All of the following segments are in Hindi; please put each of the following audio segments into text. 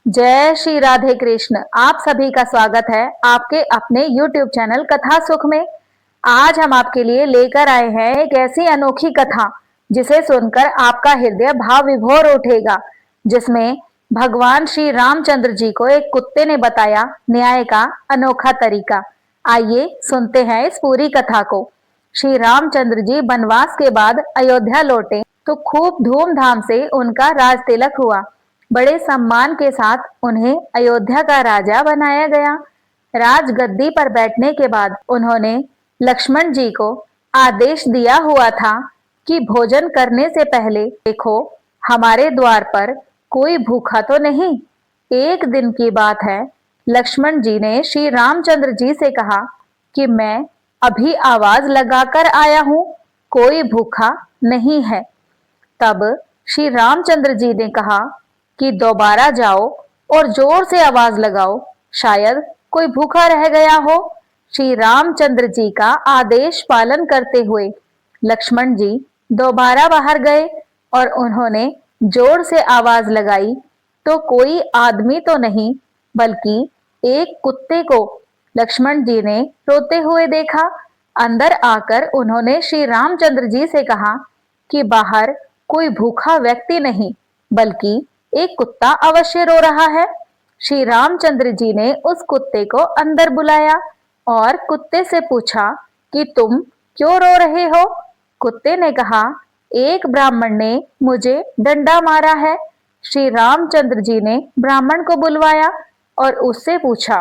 जय श्री राधे कृष्ण। आप सभी का स्वागत है आपके अपने YouTube चैनल कथा सुख में। आज हम आपके लिए लेकर आए हैं एक ऐसी अनोखी कथा जिसे सुनकर आपका हृदय भाव विभोर उठेगा, जिसमें भगवान श्री रामचंद्र जी को एक कुत्ते ने बताया न्याय का अनोखा तरीका। आइए सुनते हैं इस पूरी कथा को। श्री रामचंद्र जी वनवास के बाद अयोध्या लौटे तो खूब धूमधाम से उनका राज तिलक हुआ। बड़े सम्मान के साथ उन्हें अयोध्या का राजा बनाया गया। राजगद्दी पर बैठने के बाद उन्होंने लक्ष्मण जी को आदेश दिया हुआ था कि भोजन करने से पहले देखो, हमारे द्वार पर कोई भूखा तो नहीं। एक दिन की बात है, लक्ष्मण जी ने श्री रामचंद्र जी से कहा कि मैं अभी आवाज लगाकर आया हूं, कोई भूखा नहीं है। तब श्री रामचंद्र जी ने कहा कि दोबारा जाओ और जोर से आवाज लगाओ, शायद कोई भूखा रह गया हो। श्री रामचंद्र जी का आदेश पालन करते हुए लक्ष्मण जी दोबारा बाहर गए और उन्होंने जोर से आवाज लगाई तो कोई आदमी तो नहीं बल्कि एक कुत्ते को लक्ष्मण जी ने रोते हुए देखा। अंदर आकर उन्होंने श्री रामचंद्र जी से कहा कि बाहर कोई भूखा व्यक्ति नहीं बल्कि एक कुत्ता अवश्य रो रहा है। श्री रामचंद्र जी ने उस कुत्ते को अंदर बुलाया और कुत्ते से पूछा कि तुम क्यों रो रहे हो। कुत्ते ने कहा, एक ब्राह्मण ने मुझे डंडा मारा है। श्री रामचंद्र जी ने ब्राह्मण को बुलवाया और उससे पूछा,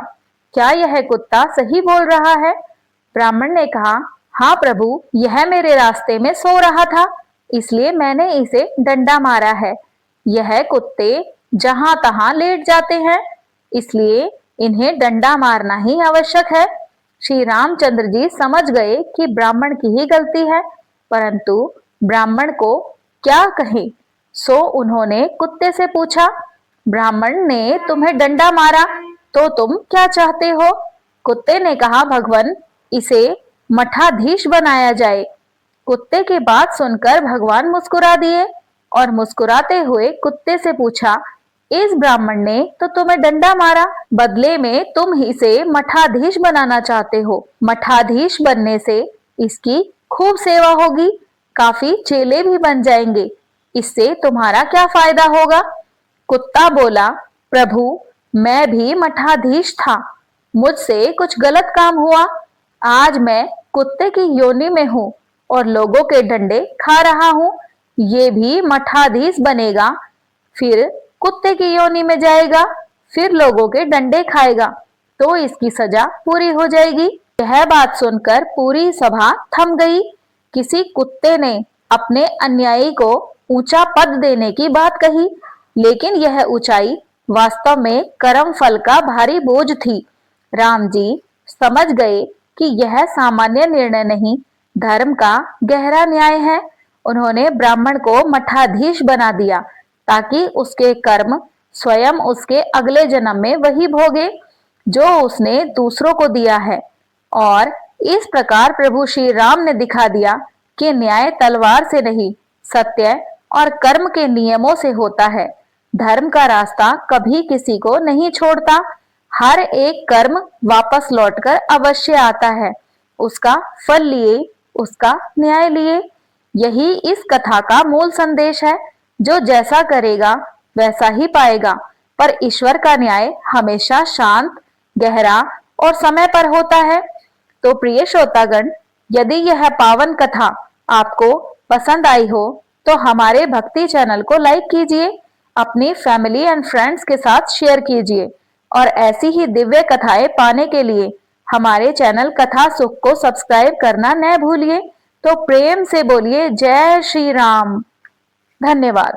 क्या यह कुत्ता सही बोल रहा है। ब्राह्मण ने कहा, हाँ प्रभु, यह मेरे रास्ते में सो रहा था, इसलिए मैंने इसे डंडा मारा है। यह कुत्ते जहां तहां लेट जाते हैं, इसलिए इन्हें डंडा मारना ही आवश्यक है। श्री रामचंद्र जी समझ गए कि ब्राह्मण की ही गलती है, परंतु ब्राह्मण को क्या कहें, सो उन्होंने कुत्ते से पूछा, ब्राह्मण ने तुम्हें डंडा मारा तो तुम क्या चाहते हो। कुत्ते ने कहा, भगवान, इसे मठाधीश बनाया जाए। कुत्ते की बात सुनकर भगवान मुस्कुरा दिए और मुस्कुराते हुए कुत्ते से पूछा, इस ब्राह्मण ने तो तुम्हें डंडा मारा, बदले में तुम इसे मठाधीश बनाना चाहते हो। मठाधीश बनने से इसकी खूब सेवा होगी, काफी चेले भी बन जाएंगे, इससे तुम्हारा क्या फायदा होगा। कुत्ता बोला, प्रभु, मैं भी मठाधीश था, मुझसे कुछ गलत काम हुआ। आज मैं कुत्ते की योनि में हूँ और लोगों के डंडे खा रहा हूँ। ये भी मठाधीश बनेगा, फिर कुत्ते की योनि में जाएगा, फिर लोगों के डंडे खाएगा, तो इसकी सजा पूरी हो जाएगी। यह बात सुनकर पूरी सभा थम गई। किसी कुत्ते ने अपने अन्यायी को ऊंचा पद देने की बात कही, लेकिन यह ऊंचाई वास्तव में कर्म फल का भारी बोझ थी। राम जी समझ गए कि यह सामान्य निर्णय नहीं, धर्म का गहरा न्याय है। उन्होंने ब्राह्मण को मठाधीश बना दिया ताकि उसके कर्म स्वयं उसके अगले जन्म में वही भोगे जो उसने दूसरों को दिया है। और इस प्रकार प्रभु श्री राम ने दिखा दिया कि न्याय तलवार से नहीं, सत्य और कर्म के नियमों से होता है। धर्म का रास्ता कभी किसी को नहीं छोड़ता, हर एक कर्म वापस लौटकर अवश्य आता है, उसका फल लिए, उसका न्याय लिए। यही इस कथा का मूल संदेश है, जो जैसा करेगा वैसा ही पाएगा, पर ईश्वर का न्याय हमेशा शांत, गहरा और समय पर होता है। तो प्रिय श्रोतागण, यदि यह पावन कथा आपको पसंद आई हो तो हमारे भक्ति चैनल को लाइक कीजिए, अपनी फैमिली एंड फ्रेंड्स के साथ शेयर कीजिए और ऐसी ही दिव्य कथाएं पाने के लिए हमारे चैनल कथा सुख को सब्सक्राइब करना न भूलिए। तो प्रेम से बोलिए जय श्री राम। धन्यवाद।